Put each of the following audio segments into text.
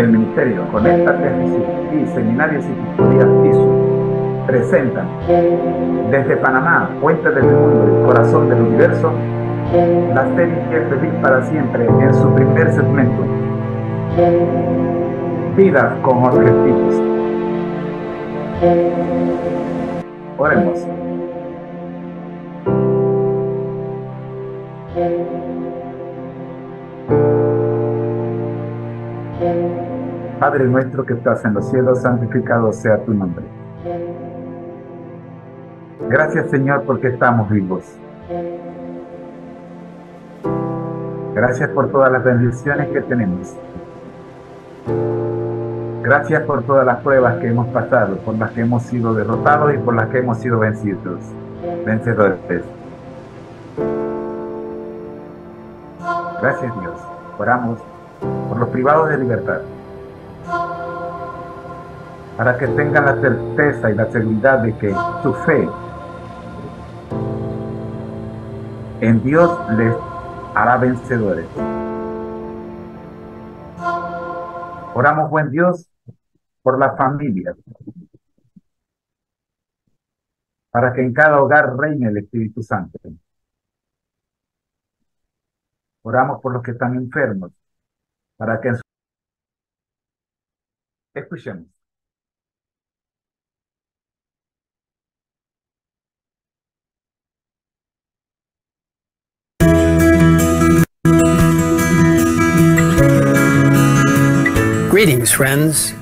El Ministerio Conéctate a Jesús y Seminarios y Tutorías ISU presentan desde Panamá, Puente del Mundo, el corazón del universo, la serie Feliz para Siempre en su primer segmento, Vidas con Objetivos. Oremos. Padre nuestro que estás en los cielos, santificado sea tu nombre. Gracias, Señor, porque estamos vivos. Gracias por todas las bendiciones que tenemos. Gracias por todas las pruebas que hemos pasado, por las que hemos sido derrotados y por las que hemos sido vencedores. Gracias, Dios. Oramos por los privados de libertad, para que tengan la certeza y la seguridad de que su fe en Dios les hará vencedores. Oramos, buen Dios, por las familias, para que en cada hogar reine el Espíritu Santo. Oramos por los que están enfermos, para que escuchemos.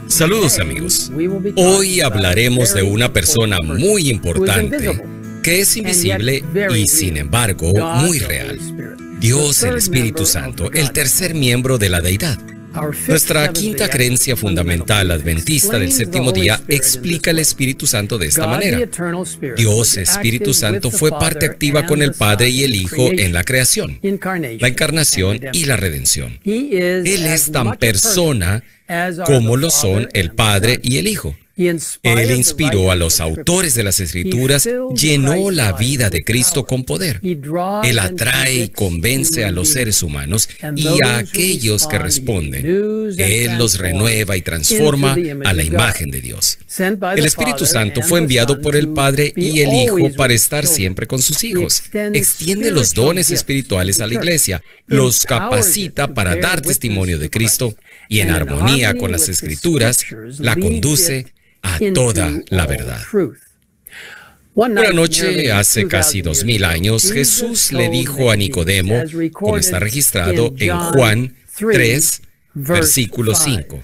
Saludos, amigos. Hoy hablaremos de una persona muy importante que es invisible y, sin embargo, muy real. Dios, el Espíritu Santo, el tercer miembro de la deidad. Nuestra quinta creencia fundamental adventista del séptimo día explica el Espíritu Santo de esta manera. Dios, Espíritu Santo, fue parte activa con el Padre y el Hijo en la creación, la encarnación y la redención. Él es tan persona como lo son el Padre y el Hijo. Él inspiró a los autores de las Escrituras, llenó la vida de Cristo con poder. Él atrae y convence a los seres humanos y a aquellos que responden. Él los renueva y transforma a la imagen de Dios. El Espíritu Santo fue enviado por el Padre y el Hijo para estar siempre con sus hijos. Extiende los dones espirituales a la iglesia, los capacita para dar testimonio de Cristo y, en armonía con las Escrituras, la conduce a toda la verdad. Una noche, hace casi 2000 años, Jesús le dijo a Nicodemo, como está registrado en Juan 3, versículo 5.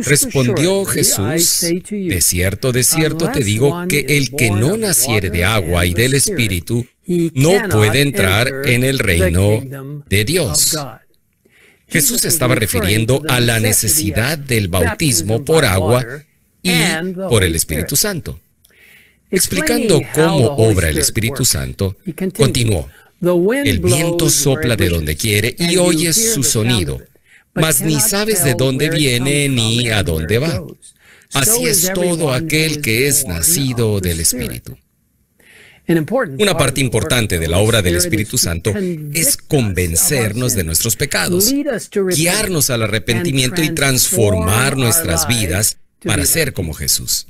Respondió Jesús: de cierto te digo que el que no naciere de agua y del Espíritu no puede entrar en el reino de Dios. Jesús estaba refiriendo a la necesidad del bautismo por agua y por el Espíritu Santo. Explicando cómo obra el Espíritu Santo, continuó: el viento sopla de donde quiere y oyes su sonido, mas ni sabes de dónde viene ni a dónde va. Así es todo aquel que es nacido del Espíritu. Una parte importante de la obra del Espíritu Santo es convencernos de nuestros pecados, guiarnos al arrepentimiento y transformar nuestras vidas para ser como Jesús.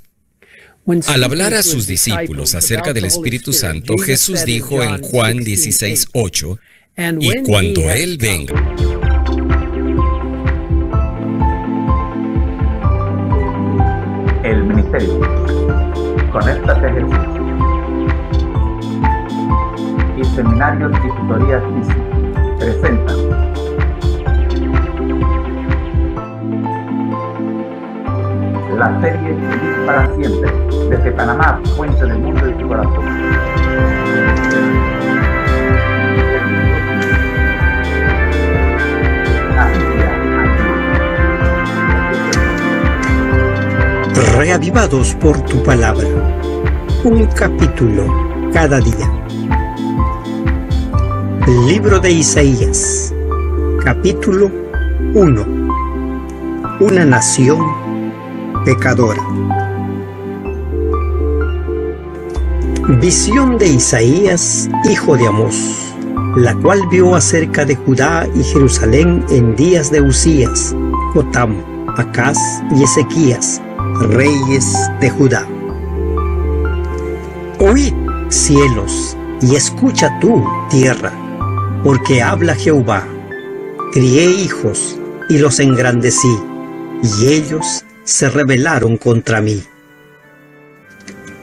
Al hablar a sus discípulos acerca del Espíritu Santo, Jesús dijo en Juan 16:8, y cuando Él venga. El Ministerio Conéctate a Jesús y Seminarios y Tutorías ISU presentan la serie Feliz para Siempre, desde Panamá, Puente del Mundo y tu corazón. Reavivados por tu palabra. Un capítulo cada día. Libro de Isaías, capítulo 1. Una nación pecadora. Visión de Isaías, hijo de Amós, la cual vio acerca de Judá y Jerusalén en días de Usías, Jotam, Acaz y Ezequías, reyes de Judá. Oíd, cielos, y escucha tú, tierra, porque habla Jehová. Crié hijos y los engrandecí, y ellos se rebelaron contra mí.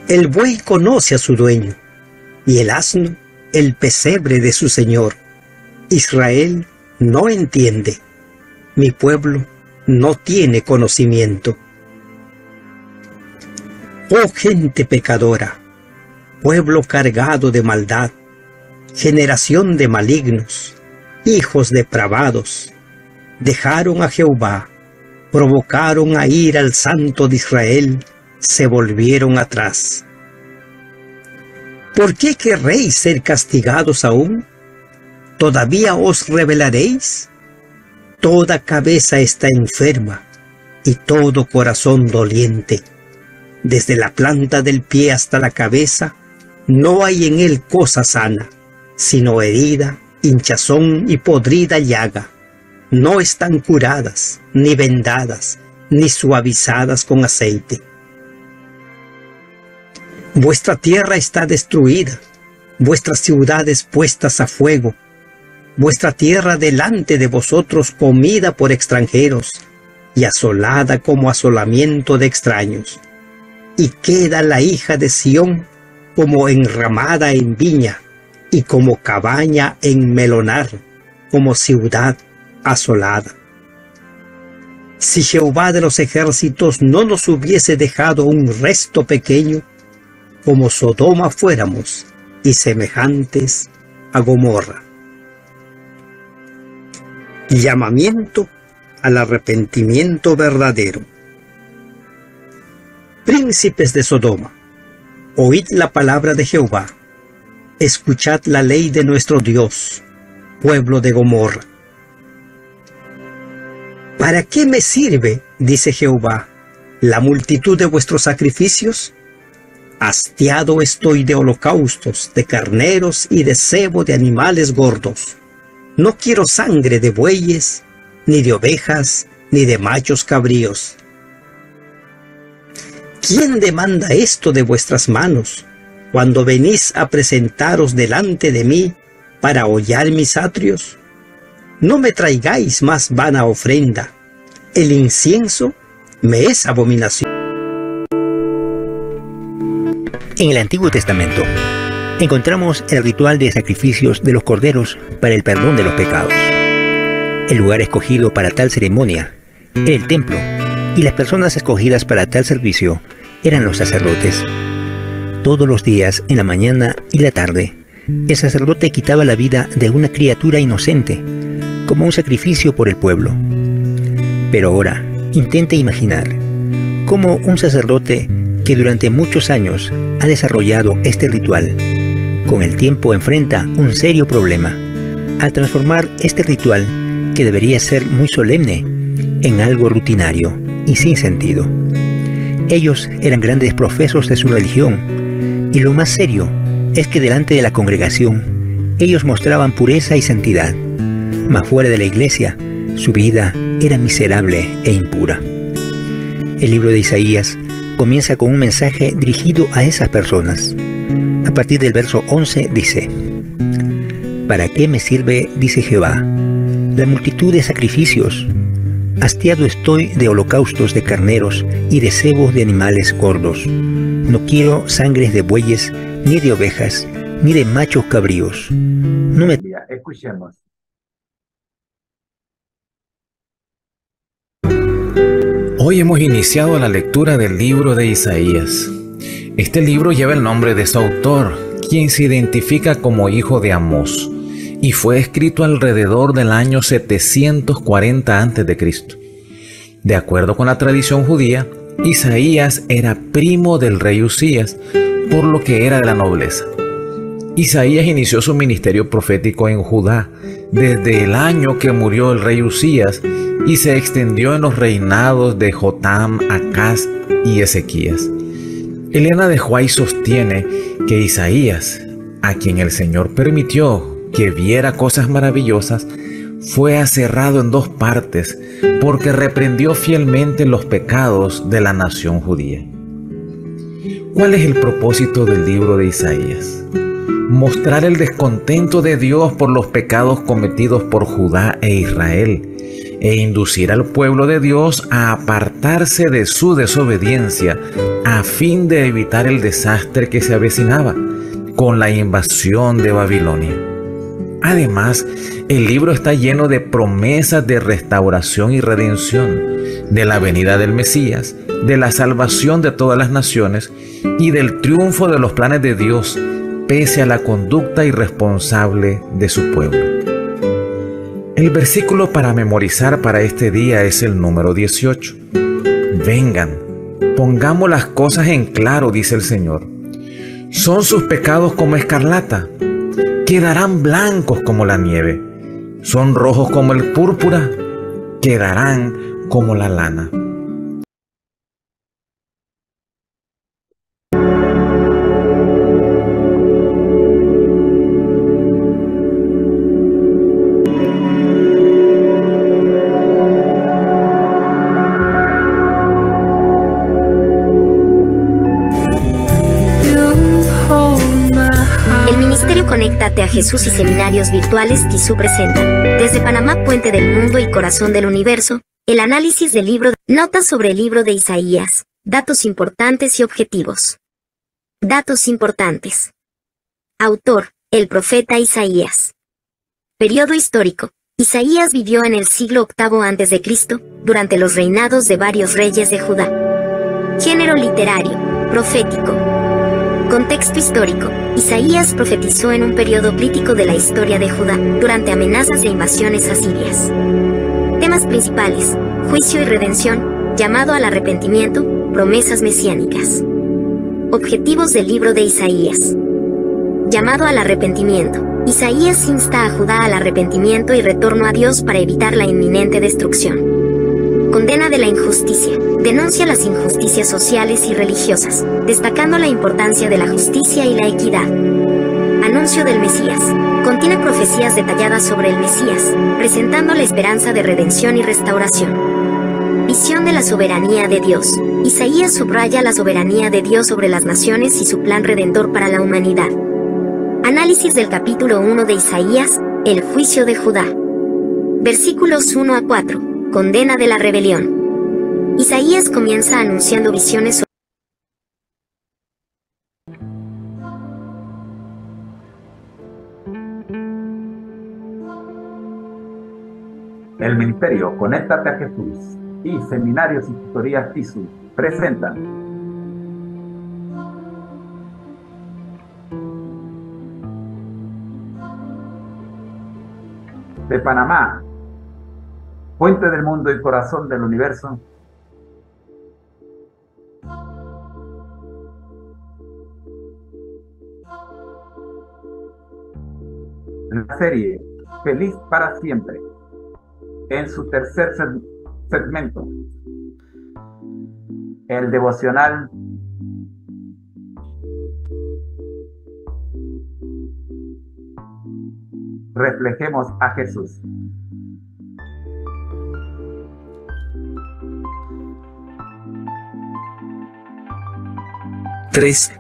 El buey conoce a su dueño, y el asno el pesebre de su señor. Israel no entiende, mi pueblo no tiene conocimiento. Oh gente pecadora, pueblo cargado de maldad, generación de malignos, hijos depravados, dejaron a Jehová, provocaron a ir al Santo de Israel, se volvieron atrás. ¿Por qué querréis ser castigados aún? ¿Todavía os rebelaréis? Toda cabeza está enferma y todo corazón doliente. Desde la planta del pie hasta la cabeza, no hay en él cosa sana, sino herida, hinchazón y podrida llaga. No están curadas, ni vendadas, ni suavizadas con aceite. Vuestra tierra está destruida, vuestras ciudades puestas a fuego, vuestra tierra delante de vosotros comida por extranjeros y asolada como asolamiento de extraños. Y queda la hija de Sión como enramada en viña y como cabaña en melonar, como ciudad asolada. Si Jehová de los ejércitos no nos hubiese dejado un resto pequeño, como Sodoma fuéramos y semejantes a Gomorra. Llamamiento al arrepentimiento verdadero. Príncipes de Sodoma, oíd la palabra de Jehová, escuchad la ley de nuestro Dios, pueblo de Gomorra. ¿Para qué me sirve, dice Jehová, la multitud de vuestros sacrificios? Hastiado estoy de holocaustos, de carneros y de cebo de animales gordos. No quiero sangre de bueyes, ni de ovejas, ni de machos cabríos. ¿Quién demanda esto de vuestras manos, cuando venís a presentaros delante de mí para hollar mis atrios? No me traigáis más vana ofrenda. El incienso me es abominación. En el Antiguo Testamento encontramos el ritual de sacrificios de los corderos para el perdón de los pecados. El lugar escogido para tal ceremonia era el templo, y las personas escogidas para tal servicio eran los sacerdotes. Todos los días, en la mañana y la tarde, el sacerdote quitaba la vida de una criatura inocente, como un sacrificio por el pueblo. Pero ahora, intente imaginar cómo un sacerdote que durante muchos años ha desarrollado este ritual, con el tiempo enfrenta un serio problema al transformar este ritual, que debería ser muy solemne, en algo rutinario y sin sentido. Ellos eran grandes profesos de su religión, y lo más serio es que delante de la congregación ellos mostraban pureza y santidad, mas fuera de la iglesia su vida era miserable e impura. El libro de Isaías comienza con un mensaje dirigido a esas personas. A partir del verso 11 dice: ¿Para qué me sirve, dice Jehová, la multitud de sacrificios? Hastiado estoy de holocaustos de carneros y de cebos de animales gordos. No quiero sangres de bueyes, ni de ovejas, ni de machos cabríos. No me... Escuchemos. Hoy hemos iniciado la lectura del libro de Isaías. Este libro lleva el nombre de su autor, quien se identifica como hijo de Amós, y fue escrito alrededor del año 740 a.C. De acuerdo con la tradición judía, Isaías era primo del rey Usías, por lo que era de la nobleza. Isaías inició su ministerio profético en Judá desde el año que murió el rey Usías y se extendió en los reinados de Jotam, Acaz y Ezequías. Elena de White sostiene que Isaías, a quien el Señor permitió que viera cosas maravillosas, fue aserrado en 2 partes porque reprendió fielmente los pecados de la nación judía. ¿Cuál es el propósito del libro de Isaías? Mostrar el descontento de Dios por los pecados cometidos por Judá e Israel, e inducir al pueblo de Dios a apartarse de su desobediencia a fin de evitar el desastre que se avecinaba con la invasión de Babilonia. Además, el libro está lleno de promesas de restauración y redención, de la venida del Mesías, de la salvación de todas las naciones y del triunfo de los planes de Dios pese a la conducta irresponsable de su pueblo. El versículo para memorizar para este día es el número 18. Vengan, pongamos las cosas en claro, dice el Señor. Son sus pecados como escarlata, quedarán blancos como la nieve. Son rojos como el púrpura, quedarán como la lana. Conéctate a Jesús y Seminarios Virtuales TISU presenta, desde Panamá, Puente del Mundo y Corazón del Universo, el análisis del libro, notas sobre el libro de Isaías, datos importantes y objetivos. Datos importantes. Autor, el profeta Isaías. Periodo histórico. Isaías vivió en el siglo VIII a.C., durante los reinados de varios reyes de Judá. Género literario, profético. Contexto histórico. Isaías profetizó en un periodo crítico de la historia de Judá, durante amenazas de invasiones asirias. Temas principales: juicio y redención, llamado al arrepentimiento, promesas mesiánicas. Objetivos del libro de Isaías. Llamado al arrepentimiento. Isaías insta a Judá al arrepentimiento y retorno a Dios para evitar la inminente destrucción. Condena de la injusticia. Denuncia las injusticias sociales y religiosas, destacando la importancia de la justicia y la equidad. Anuncio del Mesías. Contiene profecías detalladas sobre el Mesías, presentando la esperanza de redención y restauración. Visión de la soberanía de Dios. Isaías subraya la soberanía de Dios sobre las naciones y su plan redentor para la humanidad. Análisis del capítulo 1 de Isaías, el juicio de Judá. Versículos 1 a 4. Condena de la rebelión. Isaías comienza anunciando visiones sobre el ministerio Conéctate a Jesús y Seminarios y Tutorías TISU presentan de Panamá, Puente del Mundo y Corazón del Universo, la serie Feliz para Siempre, en su tercer segmento, el devocional Reflejemos a Jesús.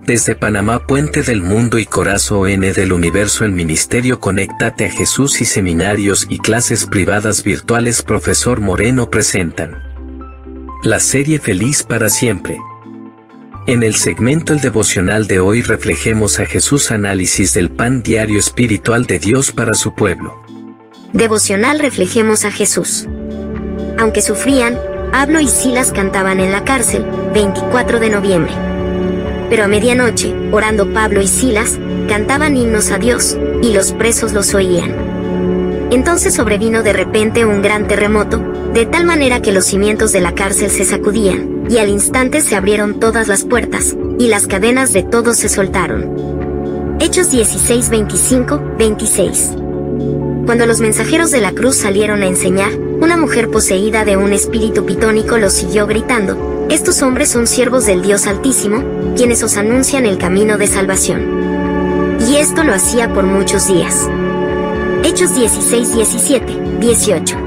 Desde Panamá, Puente del Mundo y Corazón del Universo, el Ministerio Conéctate a Jesús y Seminarios y Clases Privadas Virtuales Profesor Moreno presentan la serie Feliz para Siempre. En el segmento El Devocional de hoy reflejemos a Jesús, análisis del pan diario espiritual de Dios para su pueblo. Devocional Reflejemos a Jesús. Aunque sufrían, Pablo y Silas cantaban en la cárcel, 24 de noviembre. Pero a medianoche, orando Pablo y Silas, cantaban himnos a Dios, y los presos los oían. Entonces sobrevino de repente un gran terremoto, de tal manera que los cimientos de la cárcel se sacudían, y al instante se abrieron todas las puertas, y las cadenas de todos se soltaron. Hechos 16, 25, 26. Cuando los mensajeros de la cruz salieron a enseñar, una mujer poseída de un espíritu pitónico los siguió gritando: estos hombres son siervos del Dios Altísimo, quienes os anuncian el camino de salvación. Y esto lo hacía por muchos días. Hechos 16, 17, 18.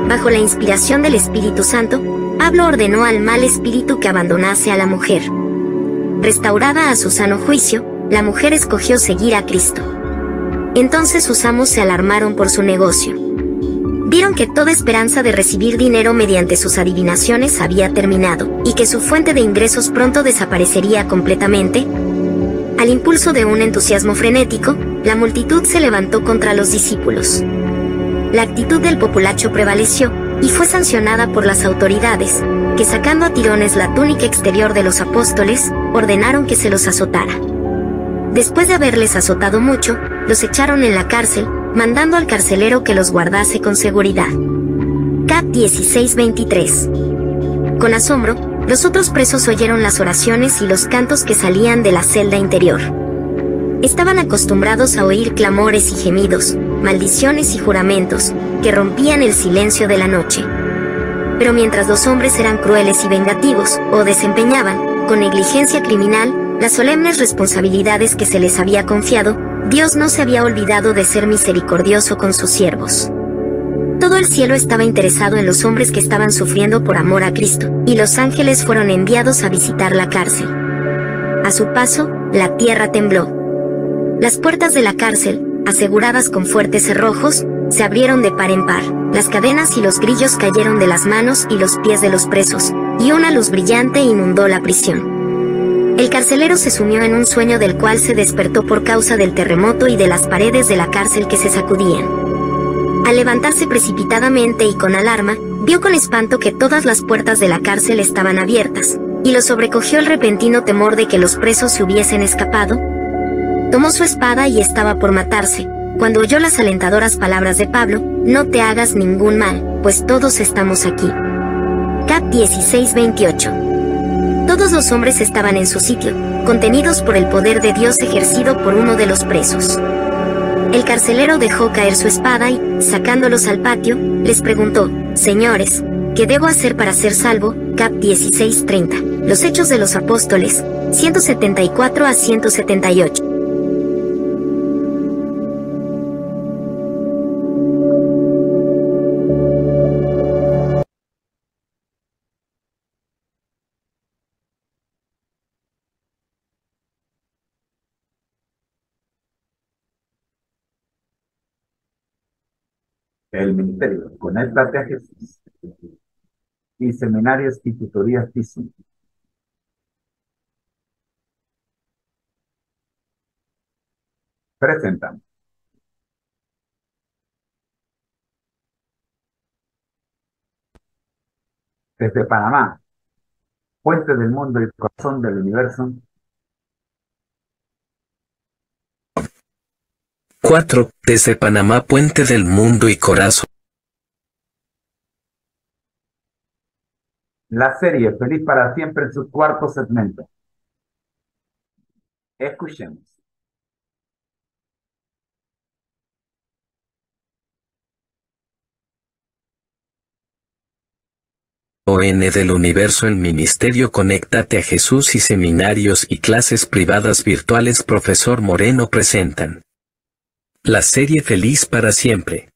Bajo la inspiración del Espíritu Santo, Pablo ordenó al mal espíritu que abandonase a la mujer. Restaurada a su sano juicio, la mujer escogió seguir a Cristo. Entonces sus amos se alarmaron por su negocio. Vieron que toda esperanza de recibir dinero mediante sus adivinaciones había terminado, y que su fuente de ingresos pronto desaparecería completamente. Al impulso de un entusiasmo frenético, la multitud se levantó contra los discípulos. La actitud del populacho prevaleció, y fue sancionada por las autoridades, que sacando a tirones la túnica exterior de los apóstoles, ordenaron que se los azotara. Después de haberles azotado mucho, los echaron en la cárcel, mandando al carcelero que los guardase con seguridad. Cap 16:23. Con asombro, los otros presos oyeron las oraciones y los cantos que salían de la celda interior. Estaban acostumbrados a oír clamores y gemidos, maldiciones y juramentos, que rompían el silencio de la noche. Pero mientras los hombres eran crueles y vengativos, o desempeñaban, con negligencia criminal, las solemnes responsabilidades que se les había confiado, Dios no se había olvidado de ser misericordioso con sus siervos. Todo el cielo estaba interesado en los hombres que estaban sufriendo por amor a Cristo, y los ángeles fueron enviados a visitar la cárcel. A su paso, la tierra tembló. Las puertas de la cárcel, aseguradas con fuertes cerrojos, se abrieron de par en par, las cadenas y los grillos cayeron de las manos y los pies de los presos, y una luz brillante inundó la prisión. El carcelero se sumió en un sueño del cual se despertó por causa del terremoto y de las paredes de la cárcel que se sacudían. Al levantarse precipitadamente y con alarma, vio con espanto que todas las puertas de la cárcel estaban abiertas, y lo sobrecogió el repentino temor de que los presos se hubiesen escapado. Tomó su espada y estaba por matarse, cuando oyó las alentadoras palabras de Pablo: no te hagas ningún mal, pues todos estamos aquí. Cap 16:28. Todos los hombres estaban en su sitio, contenidos por el poder de Dios ejercido por uno de los presos. El carcelero dejó caer su espada y, sacándolos al patio, les preguntó: señores, ¿qué debo hacer para ser salvo? Cap 16:30. Los Hechos de los Apóstoles, 174 a 178. El ministerio Conéctate a Jesús y Seminarios y Tutorías TISU presentan desde Panamá, puente del mundo y corazón del universo. 4. Desde Panamá, puente del mundo y corazón. La serie Feliz para Siempre en su cuarto segmento. Escuchemos. ON del universo en Ministerio Conéctate a Jesús y Seminarios y Clases Privadas Virtuales Profesor Moreno presentan la serie Feliz para Siempre.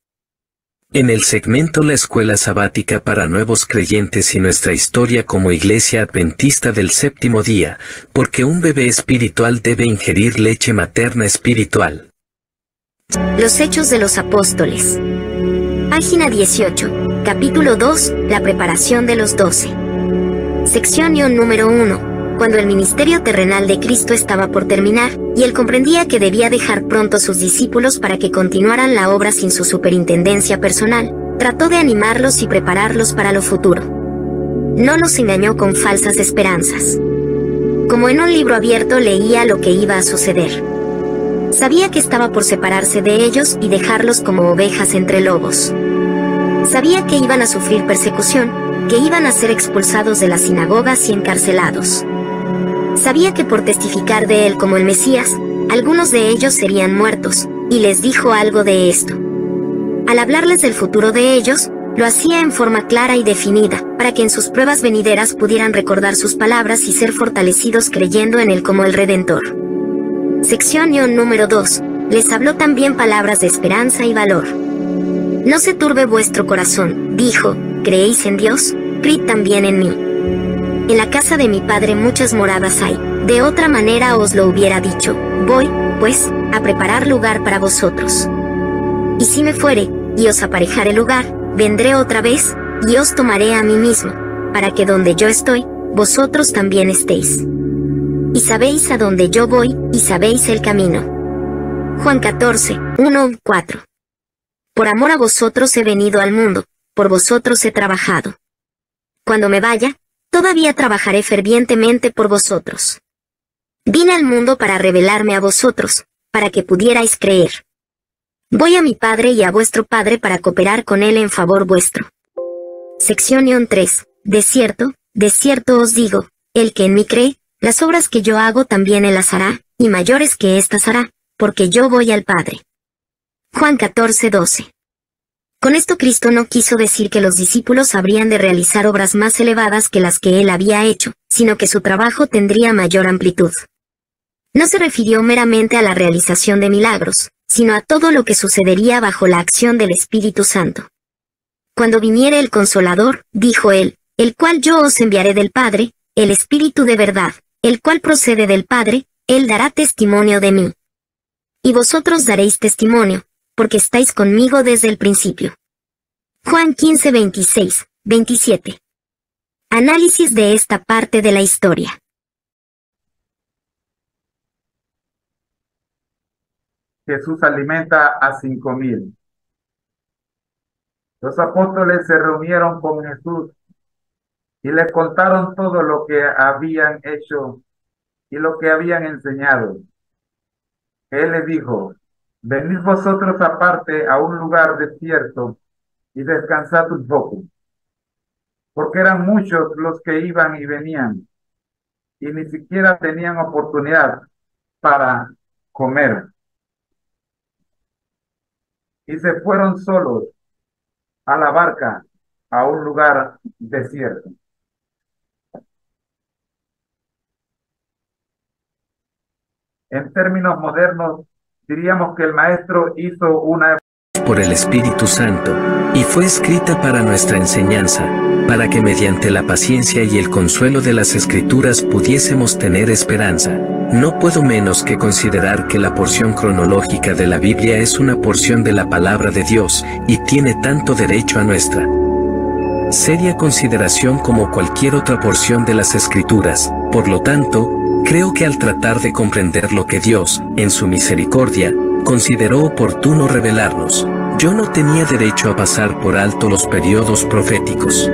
En el segmento La Escuela Sabática para Nuevos Creyentes y nuestra historia como Iglesia Adventista del Séptimo Día, porque un bebé espiritual debe ingerir leche materna espiritual. Los Hechos de los Apóstoles. Página 18, capítulo 2, la preparación de los 12. Sección número 1. Cuando el ministerio terrenal de Cristo estaba por terminar, y él comprendía que debía dejar pronto a sus discípulos para que continuaran la obra sin su superintendencia personal, trató de animarlos y prepararlos para lo futuro. No los engañó con falsas esperanzas. Como en un libro abierto leía lo que iba a suceder. Sabía que estaba por separarse de ellos y dejarlos como ovejas entre lobos. Sabía que iban a sufrir persecución, que iban a ser expulsados de las sinagogas y encarcelados. Sabía que por testificar de él como el Mesías, algunos de ellos serían muertos, y les dijo algo de esto. Al hablarles del futuro de ellos, lo hacía en forma clara y definida, para que en sus pruebas venideras pudieran recordar sus palabras y ser fortalecidos creyendo en él como el Redentor. Sección número 2. les habló también palabras de esperanza y valor. No se turbe vuestro corazón, dijo, ¿creéis en Dios? Creed también en mí. En la casa de mi Padre muchas moradas hay, de otra manera os lo hubiera dicho. Voy, pues, a preparar lugar para vosotros. Y si me fuere, y os aparejare lugar, vendré otra vez, y os tomaré a mí mismo, para que donde yo estoy, vosotros también estéis. Y sabéis a dónde yo voy, y sabéis el camino. Juan 14, 1-4. Por amor a vosotros he venido al mundo, por vosotros he trabajado. Cuando me vaya, todavía trabajaré fervientemente por vosotros. Vine al mundo para revelarme a vosotros, para que pudierais creer. Voy a mi Padre y a vuestro Padre para cooperar con Él en favor vuestro. Sección 3. De cierto os digo, el que en mí cree, las obras que yo hago también Él las hará, y mayores que éstas hará, porque yo voy al Padre. Juan 14:12. Con esto Cristo no quiso decir que los discípulos habrían de realizar obras más elevadas que las que Él había hecho, sino que su trabajo tendría mayor amplitud. No se refirió meramente a la realización de milagros, sino a todo lo que sucedería bajo la acción del Espíritu Santo. Cuando viniere el Consolador, dijo Él, el cual yo os enviaré del Padre, el Espíritu de verdad, el cual procede del Padre, Él dará testimonio de mí. Y vosotros daréis testimonio, porque estáis conmigo desde el principio. Juan 15, 26, 27. Análisis de esta parte de la historia. Jesús alimenta a 5,000. Los apóstoles se reunieron con Jesús y le contaron todo lo que habían hecho y lo que habían enseñado. Él les dijo, venid vosotros aparte a un lugar desierto y descansad un poco, porque eran muchos los que iban y venían, y ni siquiera tenían oportunidad para comer. Y se fueron solos a la barca a un lugar desierto. En términos modernos, diríamos que el maestro hizo una por el Espíritu Santo, y fue escrita para nuestra enseñanza, para que mediante la paciencia y el consuelo de las Escrituras pudiésemos tener esperanza. No puedo menos que considerar que la porción cronológica de la Biblia es una porción de la palabra de Dios, y tiene tanto derecho a nuestra seria consideración como cualquier otra porción de las Escrituras. Por lo tanto, creo que al tratar de comprender lo que Dios, en su misericordia, consideró oportuno revelarnos, yo no tenía derecho a pasar por alto los periodos proféticos.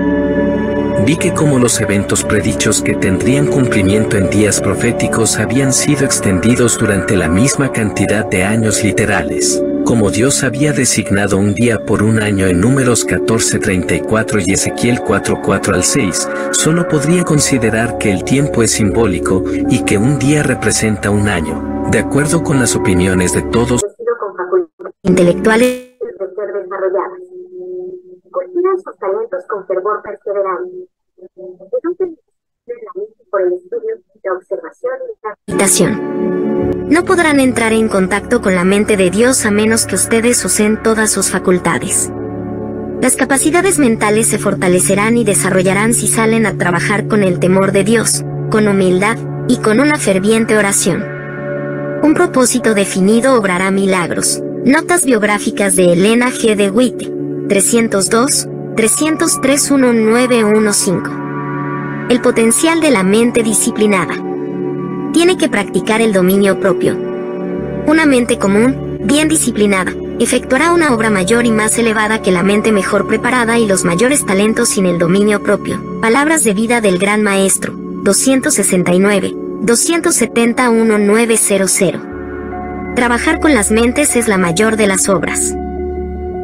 Vi que como los eventos predichos que tendrían cumplimiento en días proféticos habían sido extendidos durante la misma cantidad de años literales, como Dios había designado un día por un año en Números 14:34 y Ezequiel 4:4-6, solo podría considerar que el tiempo es simbólico y que un día representa un año. De acuerdo con las opiniones de todos, con facultades intelectuales desarrolladas, cultivan sus talentos con fervor perseverante, por el estudio, la observación y la meditación. No podrán entrar en contacto con la mente de Dios a menos que ustedes usen todas sus facultades. Las capacidades mentales se fortalecerán y desarrollarán si salen a trabajar con el temor de Dios, con humildad y con una ferviente oración. Un propósito definido obrará milagros. Notas biográficas de Elena G. de Witt, 302, 303-1915. El potencial de la mente disciplinada. Tiene que practicar el dominio propio. Una mente común, bien disciplinada, efectuará una obra mayor y más elevada que la mente mejor preparada y los mayores talentos sin el dominio propio. Palabras de vida del Gran Maestro, 269. 270-1900. Trabajar con las mentes es la mayor de las obras.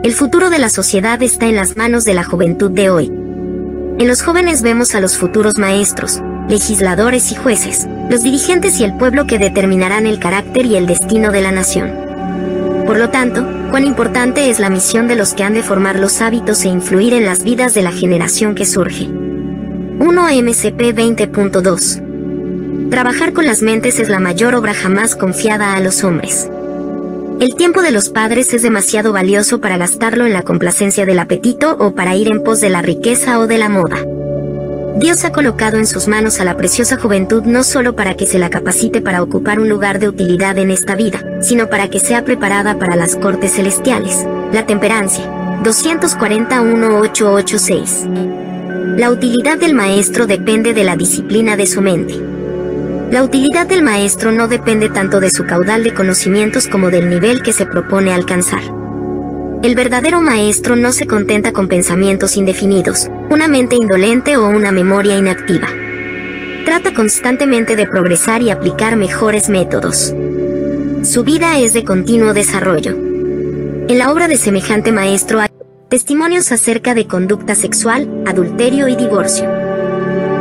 El futuro de la sociedad está en las manos de la juventud de hoy. En los jóvenes vemos a los futuros maestros, legisladores y jueces, los dirigentes y el pueblo que determinarán el carácter y el destino de la nación. Por lo tanto, cuán importante es la misión de los que han de formar los hábitos e influir en las vidas de la generación que surge. 1 MCP 20.2. Trabajar con las mentes es la mayor obra jamás confiada a los hombres. El tiempo de los padres es demasiado valioso para gastarlo en la complacencia del apetito o para ir en pos de la riqueza o de la moda. Dios ha colocado en sus manos a la preciosa juventud no solo para que se la capacite para ocupar un lugar de utilidad en esta vida, sino para que sea preparada para las cortes celestiales. La temperancia. 241.886. La utilidad del maestro depende de la disciplina de su mente. La utilidad del maestro no depende tanto de su caudal de conocimientos como del nivel que se propone alcanzar. El verdadero maestro no se contenta con pensamientos indefinidos, una mente indolente o una memoria inactiva. Trata constantemente de progresar y aplicar mejores métodos. Su vida es de continuo desarrollo. En la obra de semejante maestro hay testimonios acerca de conducta sexual, adulterio y divorcio.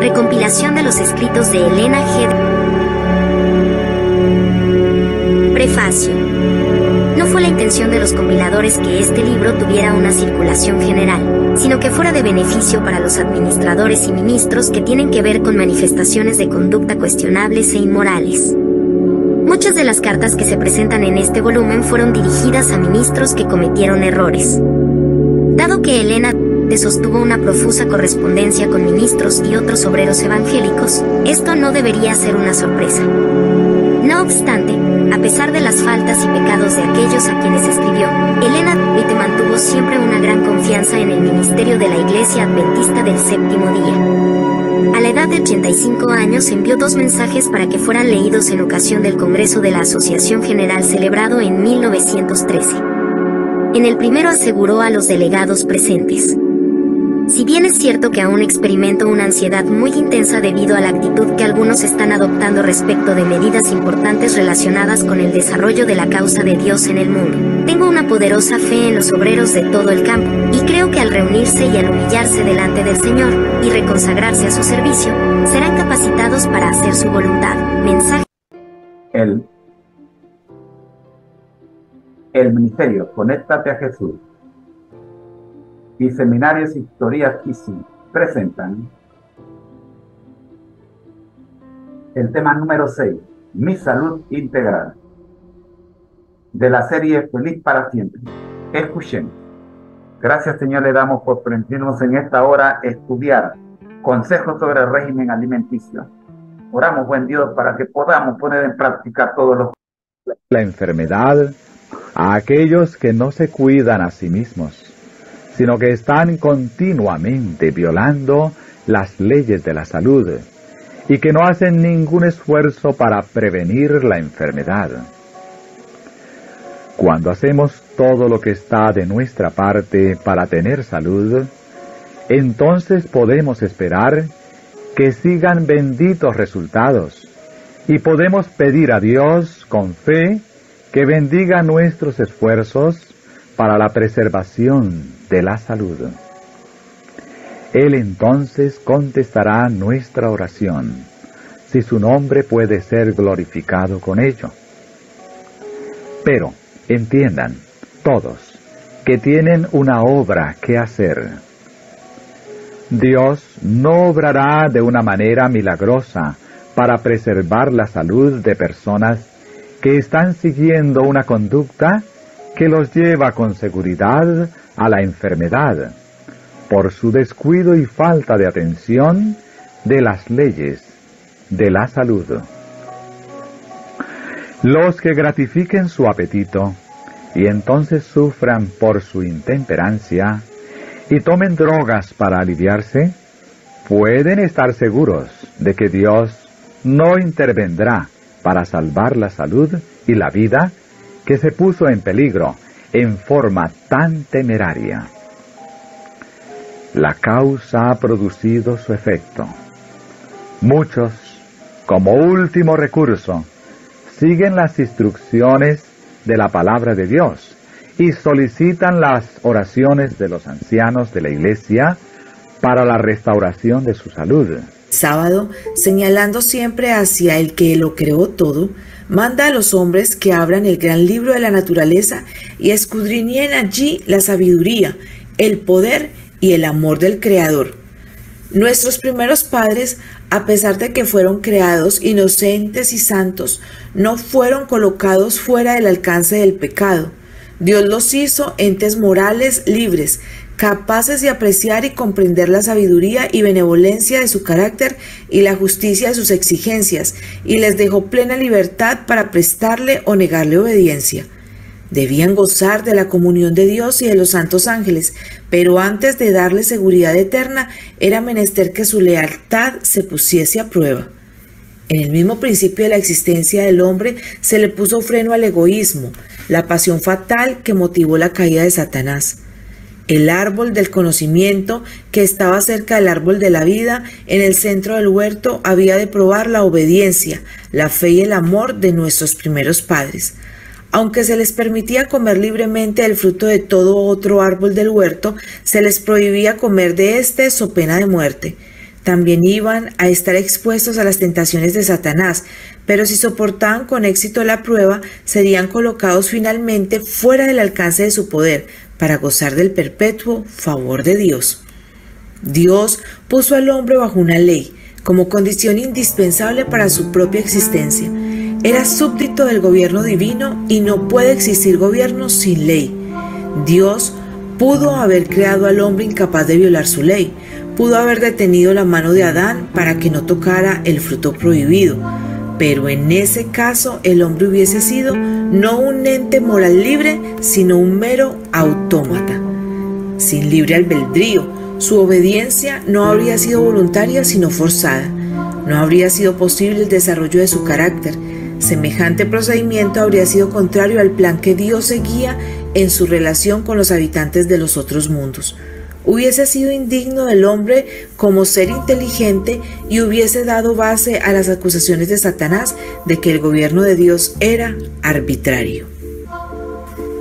Recompilación de los escritos de Elena G. Prefacio. No fue la intención de los compiladores que este libro tuviera una circulación general, sino que fuera de beneficio para los administradores y ministros que tienen que ver con manifestaciones de conducta cuestionables e inmorales. Muchas de las cartas que se presentan en este volumen fueron dirigidas a ministros que cometieron errores. Dado que Elena sostuvo una profusa correspondencia con ministros y otros obreros evangélicos, esto no debería ser una sorpresa. No obstante, a pesar de las faltas y pecados de aquellos a quienes escribió, Elena mantuvo siempre una gran confianza en el ministerio de la Iglesia Adventista del Séptimo Día. A la edad de 85 años envió 2 mensajes para que fueran leídos en ocasión del Congreso de la Asociación General celebrado en 1913. En el primero aseguró a los delegados presentes: si bien es cierto que aún experimento una ansiedad muy intensa debido a la actitud que algunos están adoptando respecto de medidas importantes relacionadas con el desarrollo de la causa de Dios en el mundo, tengo una poderosa fe en los obreros de todo el campo, y creo que al reunirse y al humillarse delante del Señor, y reconsagrarse a su servicio, serán capacitados para hacer su voluntad. Mensaje. El ministerio Conéctate a Jesús y Seminarios Historias Kissy presentan el tema número 6, Mi Salud Integral, de la serie Feliz para Siempre. Escuchen. Gracias, Señor, le damos por permitirnos en esta hora estudiar consejos sobre el régimen alimenticio. Oramos, buen Dios, para que podamos poner en práctica todos los... La enfermedad a aquellos que no se cuidan a sí mismos, sino que están continuamente violando las leyes de la salud y que no hacen ningún esfuerzo para prevenir la enfermedad. Cuando hacemos todo lo que está de nuestra parte para tener salud, entonces podemos esperar que sigan benditos resultados y podemos pedir a Dios con fe que bendiga nuestros esfuerzos para la preservación de la salud. Él entonces contestará nuestra oración, si su nombre puede ser glorificado con ello. Pero entiendan, todos, que tienen una obra que hacer. Dios no obrará de una manera milagrosa para preservar la salud de personas que están siguiendo una conducta que los lleva con seguridad a la enfermedad, por su descuido y falta de atención de las leyes de la salud. Los que gratifiquen su apetito y entonces sufran por su intemperancia y tomen drogas para aliviarse, pueden estar seguros de que Dios no intervendrá para salvar la salud y la vida que se puso en peligro en forma tan temeraria. La causa ha producido su efecto. Muchos, como último recurso, siguen las instrucciones de la palabra de Dios y solicitan las oraciones de los ancianos de la Iglesia para la restauración de su salud. Sábado, señalando siempre hacia el que lo creó todo, manda a los hombres que abran el gran libro de la naturaleza y escudriñen allí la sabiduría, el poder y el amor del Creador. Nuestros primeros padres A pesar de que fueron creados inocentes y santos, no fueron colocados fuera del alcance del pecado. Dios los hizo entes morales libres, capaces de apreciar y comprender la sabiduría y benevolencia de su carácter y la justicia de sus exigencias, y les dejó plena libertad para prestarle o negarle obediencia. Debían gozar de la comunión de Dios y de los santos ángeles, pero antes de darle seguridad eterna, era menester que su lealtad se pusiese a prueba. En el mismo principio de la existencia del hombre se le puso freno al egoísmo, la pasión fatal que motivó la caída de Satanás. El árbol del conocimiento, que estaba cerca del árbol de la vida, en el centro del huerto, había de probar la obediencia, la fe y el amor de nuestros primeros padres. Aunque se les permitía comer libremente del fruto de todo otro árbol del huerto, se les prohibía comer de éste so pena de muerte. También iban a estar expuestos a las tentaciones de Satanás, pero si soportaban con éxito la prueba, serían colocados finalmente fuera del alcance de su poder, para gozar del perpetuo favor de Dios. Dios puso al hombre bajo una ley, como condición indispensable para su propia existencia. Era súbdito del gobierno divino y no puede existir gobierno sin ley. Dios pudo haber creado al hombre incapaz de violar su ley, pudo haber detenido la mano de Adán para que no tocara el fruto prohibido, pero en ese caso el hombre hubiese sido no un ente moral libre, sino un mero autómata. Sin libre albedrío, su obediencia no habría sido voluntaria sino forzada. No habría sido posible el desarrollo de su carácter. Semejante procedimiento habría sido contrario al plan que Dios seguía en su relación con los habitantes de los otros mundos. Hubiese sido indigno del hombre como ser inteligente y hubiese dado base a las acusaciones de Satanás de que el gobierno de Dios era arbitrario.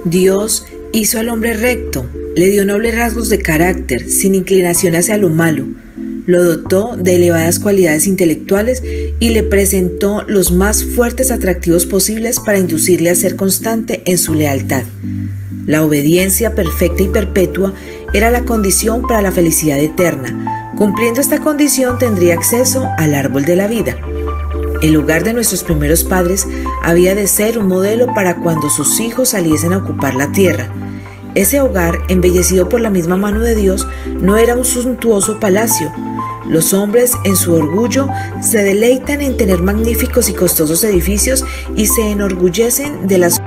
Dios hizo al hombre recto, le dio nobles rasgos de carácter, sin inclinación hacia lo malo. Lo dotó de elevadas cualidades intelectuales y le presentó los más fuertes atractivos posibles para inducirle a ser constante en su lealtad. La obediencia perfecta y perpetua era la condición para la felicidad eterna. Cumpliendo esta condición tendría acceso al árbol de la vida. El hogar de nuestros primeros padres había de ser un modelo para cuando sus hijos saliesen a ocupar la tierra. Ese hogar, embellecido por la misma mano de Dios, no era un suntuoso palacio. Los hombres, en su orgullo, se deleitan en tener magníficos y costosos edificios y se enorgullecen de las